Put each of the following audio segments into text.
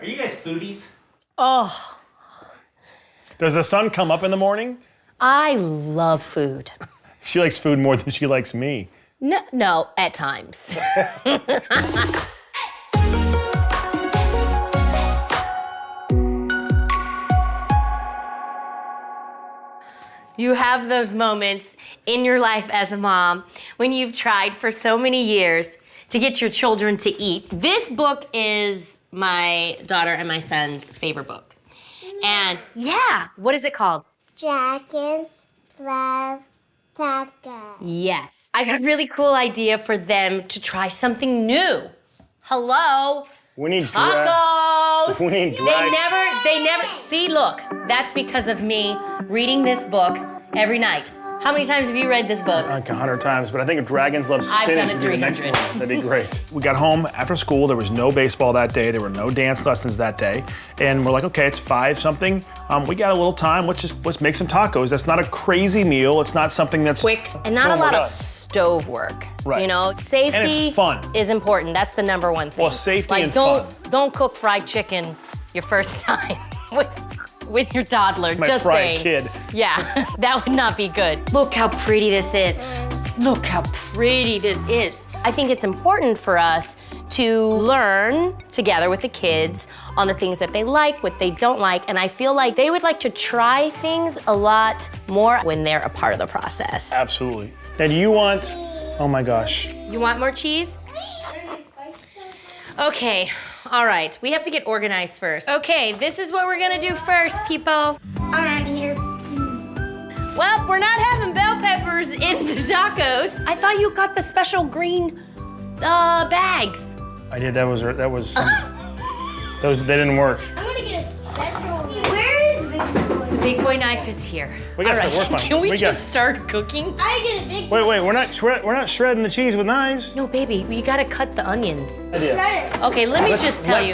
Are you guys foodies? Oh. Does the sun come up in the morning? I love food. She likes food more than she likes me. No, at times. You have those moments in your life as a mom when you've tried for so many years to get your children to eat. This book is my daughter and my son's favorite book. And yeah, what is it called? Dragons love tacos. Yes. I got a really cool idea for them to try something new. Hello? We need Tacos! We need They never, see, look, that's because of me reading this book every night. How many times have you read this book? Like 100 times, but I think if dragons love spinach, I've done it would be the next 300. one. That'd be great. We got home after school. There was no baseball that day. There were no dance lessons that day. And we're like, okay, it's 5 something. We got a little time. Let's make some tacos. That's not a crazy meal. It's not something that's Quick and not a lot of stove work. Right. You know, safety And it's fun. is important. That's the number one thing. Well, safety and don't cook fried chicken your first time with your toddler. My just fried saying. kid. Yeah, that would not be good. Look how pretty this is. Look how pretty this is. I think it's important for us to learn together with the kids on the things that they like, what they don't like, and I feel like they would like to try things a lot more when they're a part of the process. Absolutely. Now, do you want, oh my gosh. You want more cheese? Okay, all right, we have to get organized first. Okay, this is what we're gonna do first, people. All right, here. Well, we're not having bell peppers in the tacos. I thought you got the special green bags. I did, they didn't work. I'm gonna get a special. Where is the big boy? The big boy knife is here. We gotta All start working. Can we just start cooking? I get a big Wait, we're not shredding the cheese with knives. No, baby, you gotta cut the onions. Idea. Shredder. Okay, let me Let's- just tell let's-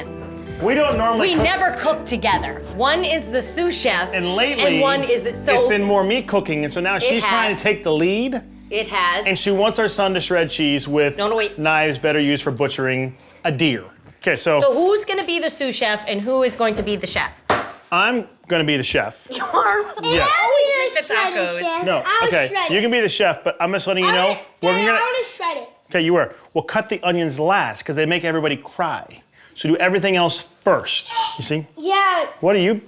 you. We don't normally We cook never this. cook together. One is the sous chef, And lately, and one is the, so it's been more me cooking, and so now she's trying has. to take the lead, it has. and she wants our son to shred cheese with No, wait. knives better used for butchering a deer. Okay, So who's gonna be the sous chef and who is going to be the chef? I'm gonna be the chef. You are. Yes. Always make the tacos. No, okay, you can be the chef, but I'm just letting you know. I want to shred it. Okay, you were. We'll cut the onions last because they make everybody cry. So do everything else first. You see? Yeah. What are you?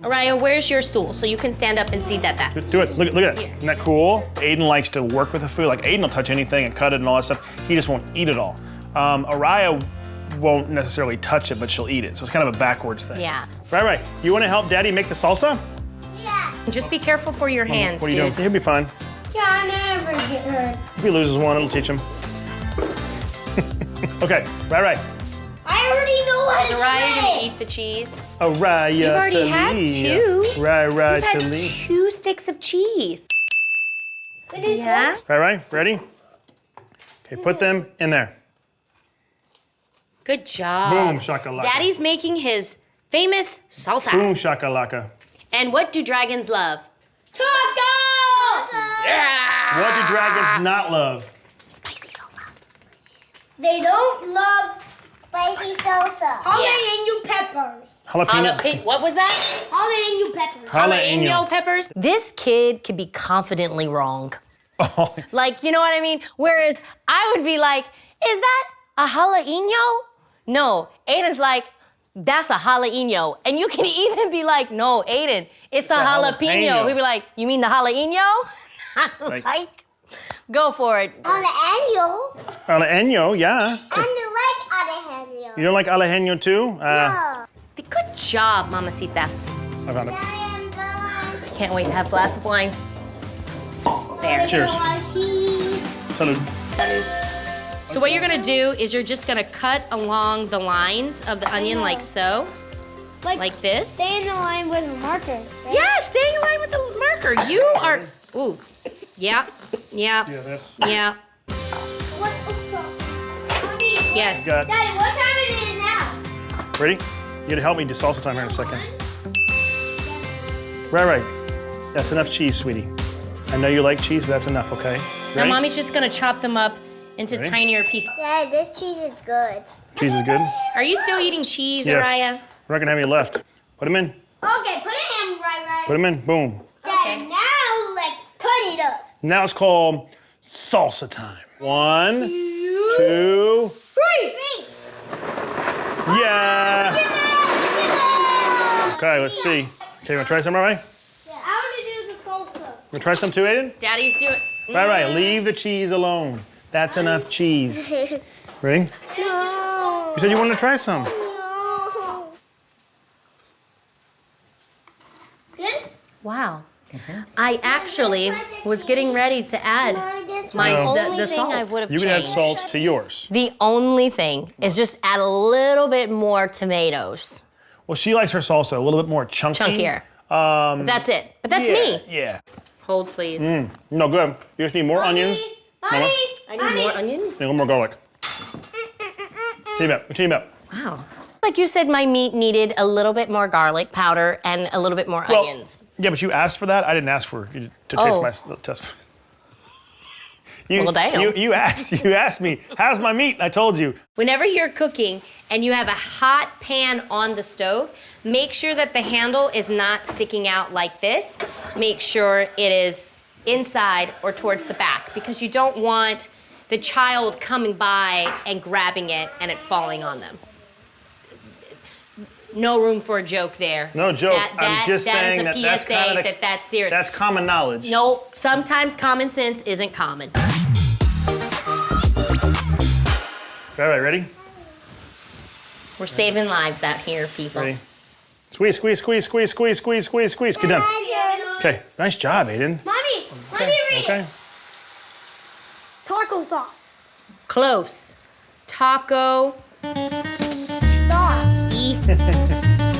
Araya, where's your stool so you can stand up and see Dada? Do it. Look at that. Here. Isn't that cool? Aiden likes to work with the food. Like Aiden will touch anything and cut it and all that stuff. He just won't eat it all. Araya won't necessarily touch it, but she'll eat it. So it's kind of a backwards thing. Yeah. Right. You want to help Daddy make the salsa? Yeah. Just be careful for your hands, What are you dude. doing? He'll be fine. Yeah, I never get hurt. If he loses one, it'll teach him. Okay. Right. I already know how Is to Araya shred. gonna eat the cheese? Araya. You've already had two. Right. You've had 2 sticks of cheese. It is Yeah? Right. Ready? Okay, put them in there. Good job. Boom, shakalaka. Daddy's making his famous salsa. Boom, shakalaka. And what do dragons love? Tacos! Yeah! What do dragons not love? Spicy salsa. They don't love spicy salsa. Jalapeno peppers. Jalapeno. What was that? Jalapeno peppers. Jalapeno peppers. This kid could be confidently wrong. Oh, Like, you know what I mean? Whereas I would be like, is that a jalapeno? No, Aiden's like, that's a jalapeno. And you can even be like, no, Aiden, it's a jalapeno. jalapeno. He'd be like, you mean the jalapeno? Like- like, go for it. Jalapeno. jalapeno, yeah. I like jalapeno. You don't like jalapeno too? No. Good job, Mamacita. I found it. I am going. Can't wait to have a glass of wine. There. Cheers. Cheese. Salud. So what you're gonna do is you're just gonna cut along the lines of the onion like so, like this. Stay in the line with a marker. Right? Yeah, staying in line with the marker. You are, ooh, yeah. Yeah, that's. Yeah. What the fuck? Mommy, Yes. Got. Daddy, what time it is now? Ready? You gotta help me do salsa time here in a second. Right. That's enough cheese, sweetie. I know you like cheese, but that's enough, okay? Now Ready? Mommy's just gonna chop them up into Ready? tinier pieces. Dad, this cheese is good. Cheese is good. Are you still eating cheese, Yes. Araya? We're not gonna have any left. Put them in. Okay, put it in right. Put them in. Boom. Okay, now let's put it up. Now it's called salsa time. 1, 2, 3. yeah. Okay, let's see. Okay, you wanna try some, right? Yeah, I want to do the salsa. You wanna try some too, Aiden? Daddy's doing. Right. Leave the cheese alone. That's enough cheese. Ready? No. You said you wanted to try some. No. Good? Wow. I actually was getting ready to add my No. the salt. I would have You can add changed. salts to yours. The only thing is just add a little bit more tomatoes. Well, she likes her salsa a little bit more chunky. Chunkier. That's it. But that's me. Yeah. Hold, please. No, good. You just need more onions. Mommy. I need more onion. And a little more garlic. What you need about? Wow. Like you said, my meat needed a little bit more garlic powder and a little bit more Well, onions. Yeah, but you asked for that. I didn't ask for you to taste Oh. my test. You, Well, damn. You asked me, how's my meat? I told you. Whenever you're cooking and you have a hot pan on the stove, make sure that the handle is not sticking out like this. Make sure it is inside or towards the back because you don't want the child coming by and grabbing it and it falling on them. No room for a joke there. No joke. I'm just saying that is a that's PSA kinda the- that's serious. That's common knowledge. No, sometimes common sense isn't common. All right, ready? We're saving lives out here, people. Ready? Squeeze, squeeze, squeeze, squeeze, squeeze, squeeze, squeeze, squeeze. Get done. Okay, nice job, Aiden. Mommy, let me read Okay. it. Taco sauce. Close. Taco. Sauce.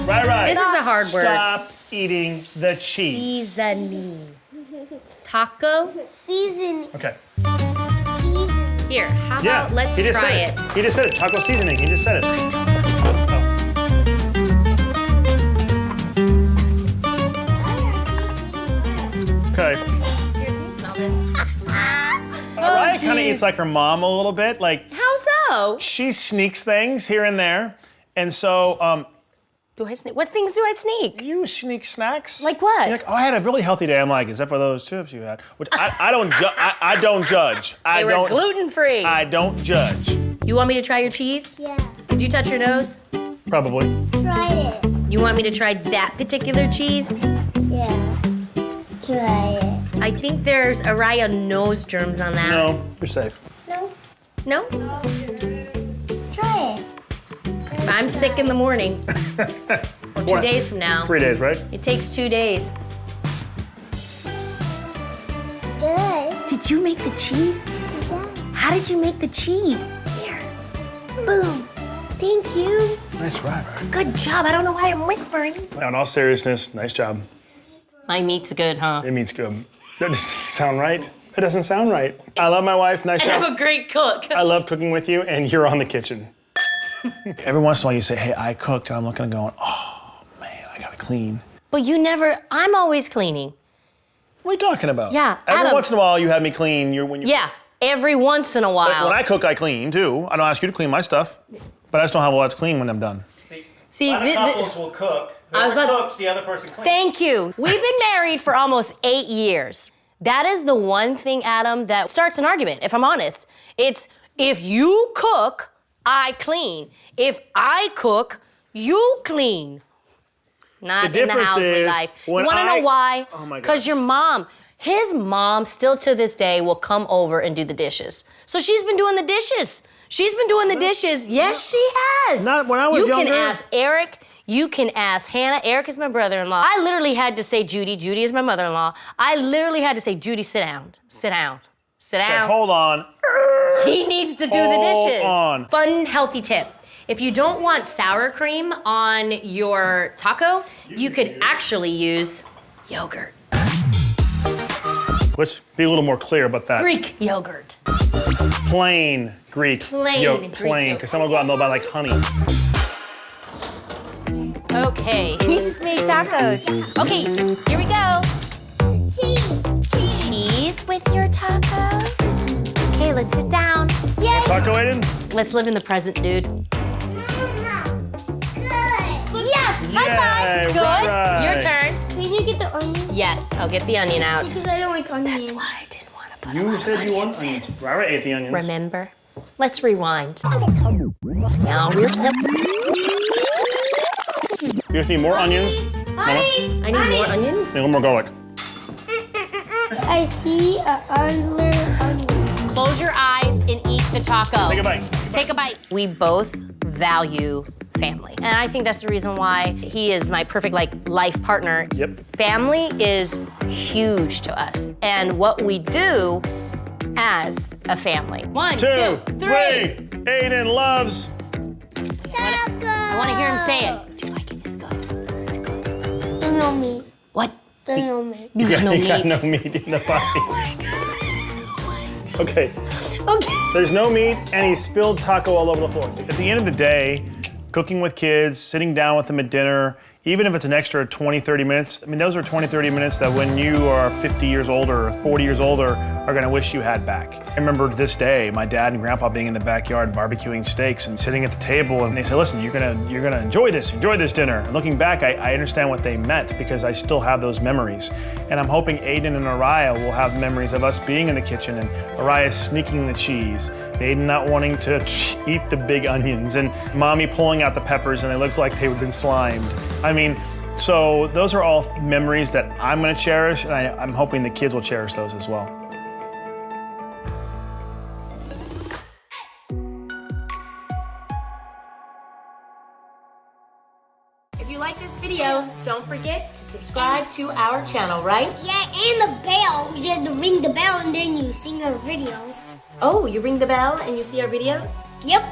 Right. This is a hard word. Stop eating the cheese. Seasoning. Taco. Season. Okay. Season. Here, how Yeah. about let's he just try said it. He just said it. Taco seasoning. He just said it. Okay. Here, can you smell this? Mariah kind of geez. eats like her mom a little bit. Like How so? she sneaks things here and there, and so Do I sneak? What things do I sneak? you sneak snacks. Like what? You're like, oh, I had a really healthy day. I'm like, except for those chips you had, which I don't I don't judge. They were gluten-free. I don't judge. You want me to try your cheese? Yeah. Did you touch your nose? Probably. Try it. You want me to try that particular cheese? Yeah. Try it. I think there's Araya nose germs on that. No, you're safe. No. No? Try it. If I'm sick in the morning, or 2 What? days from now. 3 days, right? It takes 2 days. Good. Did you make the cheese? Yeah. How did you make the cheese? Here. Boom. Thank you. Nice ride. Good job. I don't know why I'm whispering. Now, in all seriousness, nice job. My meat's good, huh? It means good. That doesn't sound right. That doesn't sound right. I love my wife. Nice And I'm job. a great cook. I love cooking with you, and you're on the kitchen. Every once in a while, you say, "Hey, I cooked," and I'm looking and going, "Oh man, I gotta clean." But you never, I'm always cleaning. What are you talking about? Yeah, Every Adam. once in a while, you have me clean. When you. Yeah, every once in a while. When I cook, I clean too. I don't ask you to clean my stuff, but I just don't have all that's clean when I'm done. See, will cook. I was Whoever about- cooks, the other person cleans. thank you. We've been married for almost 8 years. That is the one thing, Adam, that starts an argument, if I'm honest. It's if you cook, I clean. If I cook, you clean. Not in the difference Housley is life. You when wanna know I- why? Oh my Because gosh. your mom, his mom still to this day will come over and do the dishes. So she's been doing the dishes. She's been doing the dishes. Yes, she has. Not when I was You younger. can ask Eric. You can ask Hannah. Eric is my brother-in-law. I literally had to say Judy. Judy is my mother-in-law. I literally had to say, Judy, sit down. Sit down. Sit Okay, down. hold on. He needs to do the Hold dishes. on. Fun, healthy tip. If you don't want sour cream on your taco, you could actually use yogurt. Let's be a little more clear about that. Greek yogurt. Plain Greek. Plain Greek plain, yogurt. because someone will go out and they'll buy like honey. Okay, he just made tacos. Okay, here we go. Cheese. Cheese with your taco. Okay, let's sit down. Yay! Taco, Aiden? Let's live in the present, dude. High five. Good. Right. Your turn. Can you get the onion? Yes, I'll get the onion out. Because I don't like onions. That's why I didn't want to put You them said you want onions. Rara ate the onions. Remember? Let's rewind. Now we're still. You just need more onions. Honey, I need more onion. And a little more garlic. I see an onion. Close your eyes and eat the taco. Take a bite. Take a bite. We both value family. And I think that's the reason why he is my perfect life partner. Yep. Family is huge to us. And what we do as a family. 1, 2, 3. Aiden loves. Taco. I want to hear him say it. Do you like it? It's good. It's good. There's no meat. What? There's no meat. You got no You meat. got no meat in the body. Okay. Okay. There's no meat, and he spilled taco all over the floor. At the end of the day, cooking with kids, sitting down with them at dinner, even if it's an extra 20, 30 minutes, I mean, those are 20, 30 minutes that when you are 50 years older or 40 years older are gonna wish you had back. I remember this day, my dad and grandpa being in the backyard barbecuing steaks and sitting at the table, and they said, listen, you're gonna enjoy this dinner. And looking back, I understand what they meant because I still have those memories. And I'm hoping Aiden and Araya will have memories of us being in the kitchen and Araya sneaking the cheese, Aiden not wanting to eat the big onions, and mommy pulling out the peppers and they looked like they'd been slimed. I mean, so those are all memories that I'm gonna cherish, and I'm hoping the kids will cherish those as well. If you like this video, don't forget to subscribe to our channel, right? Yeah, and the bell. You have to ring the bell and then you sing our videos. Oh, you ring the bell and you see our videos? Yep.